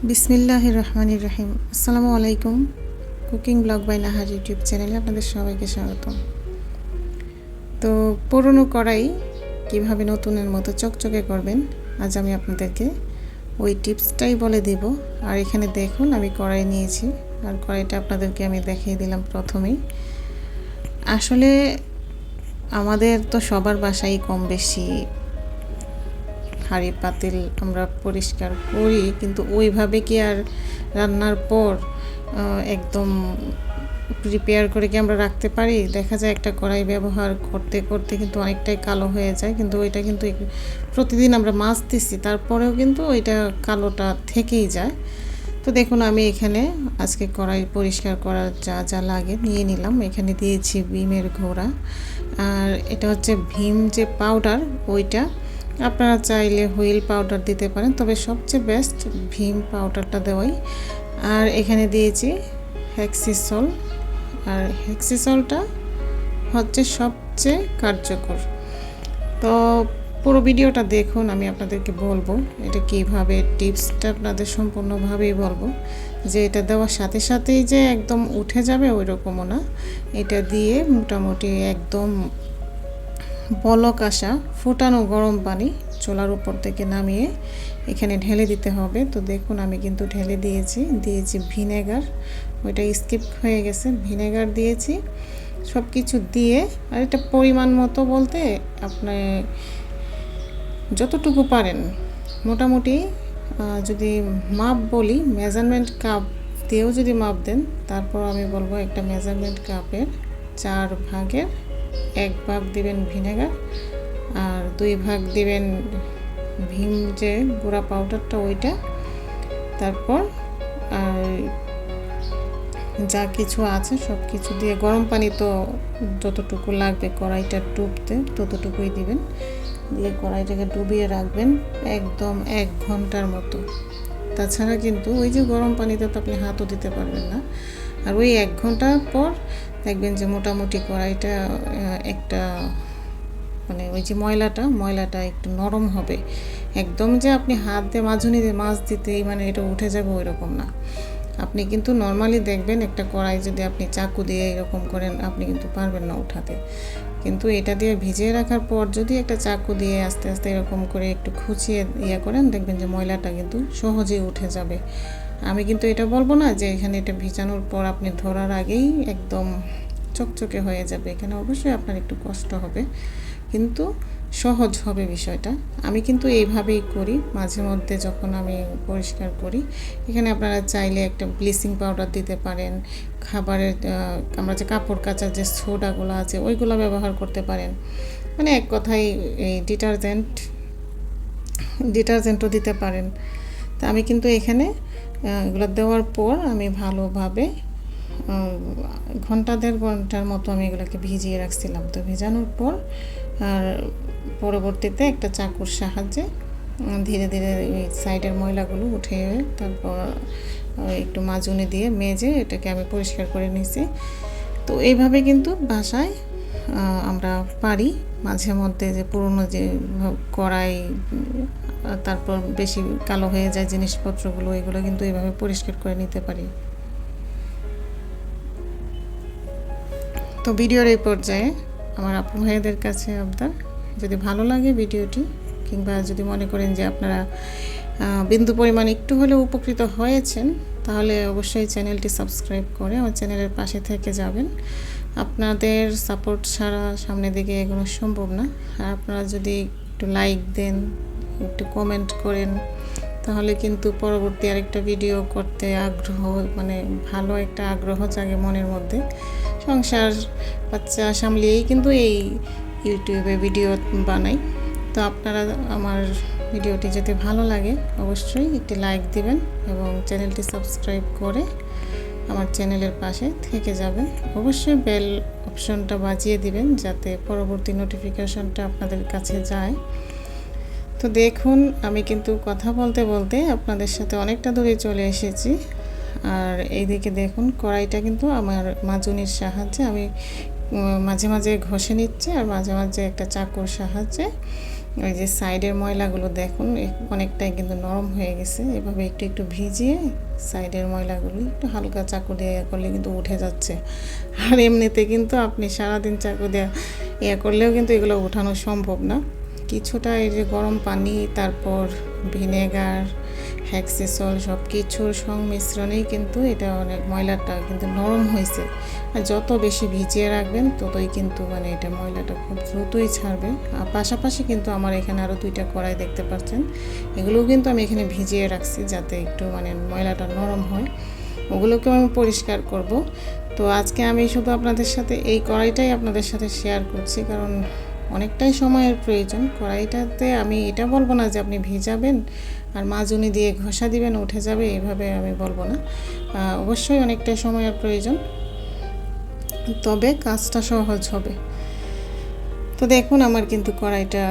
বিসমিল্লাহির রহমানির রহিম। আসসালামু আলাইকুম। Cooking blog by Nahar YouTube চ্যানেলে আপনাদের সবাইকে স্বাগতম। তো পুরনো কড়াই কিভাবে নতুনের মতো চকচকে করবেন আজ আমি আপনাদেরকে ওই টিপসটাই বলে দেব। আর এখানে দেখুন আমি কড়াই নিয়েছি, আর কড়াইটা আপনাদেরকে আমি দেখিয়ে দিলাম প্রথমেই। আসলে আমাদের তো সবার বাসায় কম বেশি হাঁড়ি পাতিল আমরা পরিষ্কার করি, কিন্তু ওইভাবে কি আর রান্নার পর একদম প্রিপেয়ার করে কি আমরা রাখতে পারি? দেখা যায় একটা কড়াই ব্যবহার করতে করতে কিন্তু অনেকটাই কালো হয়ে যায়, কিন্তু ওইটা কিন্তু প্রতিদিন আমরা মাজতেছি, তারপরেও কিন্তু ওইটা কালোটা থেকেই যায়। তো দেখুন আমি এখানে আজকে কড়াই পরিষ্কার করার যা যা লাগে নিয়ে নিলাম। এখানে দিয়েছি ভীমের ঘোড়া, আর এটা হচ্ছে ভীম যে পাউডার ওইটা। আপনারা চাইলে হুইল পাউডার দিতে পারেন, তবে সবচেয়ে বেস্ট ভীম পাউডারটা দেওয়াই। আর এখানে দিয়েছি হেক্সিসল, আর হেক্সিসলটা হচ্ছে সবচেয়ে কার্যকর। তো পুরো ভিডিওটা দেখুন, আমি আপনাদেরকে বলবো এটা কীভাবে, টিপসটা আপনাদের সম্পূর্ণভাবেই বলবো। যে এটা দেওয়ার সাথে সাথেই যে একদম উঠে যাবে ওই রকমও না। এটা দিয়ে মোটামুটি একদম বলক আসা ফুটানো গরম পানি চুলার উপর থেকে নামিয়ে এখানে ঢেলে দিতে হবে। তো দেখুন আমি কিন্তু ঢেলে দিয়েছি ভিনেগার, ওইটা স্কিপ হয়ে গেছে, ভিনেগার দিয়েছি সব কিছু দিয়ে। আর এটা পরিমাণ মতো বলতে আপনি যতটুকু পারেন মোটামুটি, যদি মাপ বলি মেজারমেন্ট কাপ দিয়েও যদি মাপ দেন, তারপর আমি বলবো একটা মেজারমেন্ট কাপের 4 ভাগের 1 ভাগ দিবেন ভিনেগার, আর 2 ভাগ দিবেন ভীম যে গুঁড়া পাউডারটা ওইটা। তারপর আর যা কিছু আছে সব কিছু দিয়ে গরম পানি তো যতটুকু লাগবে কড়াইটা ডুবতে ততটুকুই দিবেন, দিয়ে কড়াইটাকে ডুবিয়ে রাখবেন একদম 1 ঘন্টার মতো। তাছাড়া কিন্তু ওই যে গরম পানিতে তো আপনি হাতও দিতে পারবেন না। আর ওই 1 ঘন্টা পর দেখবেন যে মোটামুটি কড়াইটা একটা মানে ওই যে ময়লাটা একটু নরম হবে। একদম যে আপনি হাত দিয়ে মাজুনি দিয়ে মাছ দিতেই মানে এটা উঠে যাবে ওই রকম না। আপনি কিন্তু নর্মালি দেখবেন একটা কড়াই যদি আপনি চাকু দিয়ে এরকম করেন আপনি কিন্তু পারবেন না উঠাতে, কিন্তু এটা দিয়ে ভিজিয়ে রাখার পর যদি একটা চাকু দিয়ে আস্তে আস্তে এরকম করে একটু খুঁচিয়ে করেন, দেখবেন যে ময়লাটা কিন্তু সহজেই উঠে যাবে। আমি কিন্তু এটা বলবো না যে এখানে এটা ভিজানোর পর আপনি ধরার আগেই একদম চকচকে হয়ে যাবে, এখানে অবশ্যই আপনার একটু কষ্ট হবে, কিন্তু সহজ হবে বিষয়টা। আমি কিন্তু এইভাবেই করি মাঝে মধ্যে যখন আমি পরিষ্কার করি। এখানে আপনারা চাইলে একটা ব্লিচিং পাউডার দিতে পারেন, খাবারের আমরা যে কাপড় কাচার যে সোডাগুলো আছে ওইগুলো ব্যবহার করতে পারেন, মানে এক কথায় এই ডিটারজেন্টও দিতে পারেন। তা আমি কিন্তু এখানে এগুলো দেওয়ার পর আমি ভালোভাবে ঘন্টা 1.5 ঘন্টার মতো আমি এগুলোকে ভিজিয়ে রাখছিলাম। তো ভেজানোর পর আর পরবর্তীতে একটা চাকুর সাহায্যে ধীরে ধীরে এই সাইডের ময়লাগুলো উঠে তারপর একটু মাজুনি দিয়ে মেজে এটাকে আমি পরিষ্কার করে নিয়েছি। তো এইভাবে কিন্তু বাসায় আমরা পারি মাঝে মধ্যে যে পুরনো যে কড়াই তারপর বেশি কালো হয়ে যায় জিনিসপত্রগুলো, এগুলো কিন্তু এইভাবে পরিষ্কার করে নিতে পারি। তো ভিডিওর এই পর্যায়ে আমার আপু ভাইদের কাছে আবদার, যদি ভালো লাগে ভিডিওটি কিংবা যদি মনে করেন যে আপনারা বিন্দু পরিমাণ একটু হলেও উপকৃত হয়েছেন, তাহলে অবশ্যই চ্যানেলটি সাবস্ক্রাইব করে আমার চ্যানেলের পাশে থেকে যাবেন। আপনাদের সাপোর্ট ছাড়া সামনের দিকে এগোনো সম্ভব না। আর আপনারা যদি একটু লাইক দেন, একটু কমেন্ট করেন, তাহলে কিন্তু পরবর্তী আরেকটা ভিডিও করতে আগ্রহ, মানে ভালো একটা আগ্রহ জাগে মনের মধ্যে। সংসার বাচ্চা সামলিয়েই কিন্তু এই ইউটিউবে ভিডিও বানাই। তো আপনারা আমার ভিডিওটি যদি ভালো লাগে অবশ্যই একটি লাইক দিবেন এবং চ্যানেলটি সাবস্ক্রাইব করে আমার চ্যানেলের পাশে থেকে যাবেন। অবশ্যই বেল অপশনটা বাজিয়ে দিবেন যাতে পরবর্তী নোটিফিকেশনটা আপনাদের কাছে যায়। তো দেখুন আমি কিন্তু কথা বলতে বলতে আপনাদের সাথে অনেকটা দূরে চলে এসেছি। আর এইদিকে দেখুন কড়াইটা কিন্তু আমার মাজুনির সাহায্যে আমি মাঝে মাঝে ঘষে নিচ্ছি, আর মাঝে মাঝে একটা চাকুর সাহায্যে ওই যে সাইডের ময়লাগুলো দেখুন অনেকটাই কিন্তু নরম হয়ে গেছে। এভাবে একটু একটু ভিজিয়ে সাইডের ময়লাগুলো একটু হালকা চাকু দিয়ে করলে কিন্তু উঠে যাচ্ছে। আর এমনিতে কিন্তু আপনি সারাদিন চাকু দিয়ে করলেও কিন্তু এগুলো উঠানো সম্ভব না। কিছুটা এই যে গরম পানি, তারপর ভিনেগার, হ্যাক্সিসল সব কিছুর সংমিশ্রণেই কিন্তু এটা অনেক ময়লাটা কিন্তু নরম হয়েছে। আর যত বেশি ভিজিয়ে রাখবেন ততই কিন্তু মানে এটা ময়লাটা খুব দ্রুতই ছাড়বে। আর পাশাপাশি কিন্তু আমার এখানে আরও 2টা কড়াই দেখতে পাচ্ছেন, এগুলোও কিন্তু আমি এখানে ভিজিয়ে রাখছি যাতে একটু মানে ময়লাটা নরম হয়। ওগুলোকেও আমি পরিষ্কার করব। তো আজকে আমি শুধু আপনাদের সাথে এই কড়াইটাই আপনাদের সাথে শেয়ার করছি, কারণ অনেকটাই সময়ের প্রয়োজন। কড়াইটাতে আমি এটা বলবো না যে আপনি ভিজাবেন আর মাজুনি দিয়ে ঘষা দিবেন উঠে যাবে, এভাবে আমি বলবো না। অবশ্যই অনেকটাই সময়ের প্রয়োজন, তবে কাজটা সহজ হবে। তো দেখুন আমার কিন্তু কড়াইটা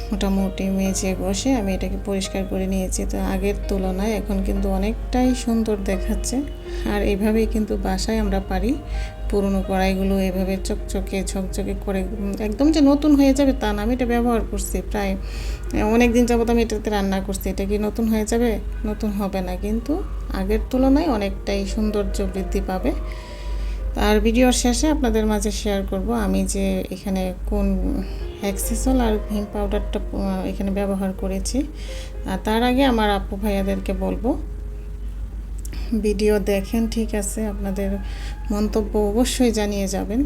মোটামুটি মেজে ঘষে আমি এটাকে পরিষ্কার করে নিয়েছি। তো আগের তুলনায় এখন কিন্তু অনেকটাই সুন্দর দেখাচ্ছে। আর এইভাবেই কিন্তু বাসায় আমরা পারি পুরনো কড়াইগুলো এভাবে চকচকে ঝকঝকে করে একদম যে নতুন হয়ে যাবে তা না। আমি এটা ব্যবহার করছি প্রায় অনেক দিন যাবত আমি এটাতে রান্না করছি। এটা কি নতুন হয়ে যাবে? নতুন হবে না, কিন্তু আগের তুলনায় অনেকটাই সৌন্দর্য বৃদ্ধি পাবে। আর ভিডিওর শেষে আপনাদের মাঝে শেয়ার করব আমি যে এখানে কোন হ্যাক্সিসল আর ভিম পাউডারটা এখানে ব্যবহার করেছি। আর তার আগে আমার আপু ভাইয়াদেরকে বলবো ভিডিও দেখেন, ঠিক আছে, আপনাদের মন্তব্য অবশ্যই জানিয়ে যাবেন।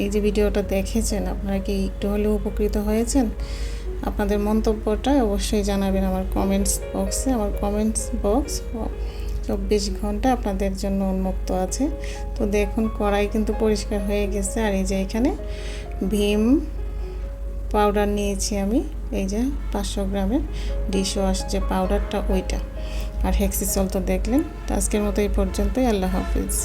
এই যে ভিডিওটা দেখেছেন আপনারা কি একটু হলেও উপকৃত হয়েছেন? আপনাদের মন্তব্যটা অবশ্যই জানাবেন আমার কমেন্টস বক্সে। আমার কমেন্টস বক্স 24 ঘন্টা আপনাদের জন্য উন্মুক্ত আছে। তো দেখুন কড়াই কিন্তু পরিষ্কার হয়ে গেছে। আর এই যে এখানে ভিম পাউডার নিয়েছি আমি, এই যে 500 গ্রামের ডিশ ওয়াশ যে পাউডারটা ওইটা। আর হ্যাক্সিসল তো দেখলেন। তো আজকের মতো এই পর্যন্তই। আল্লাহ হাফিজ।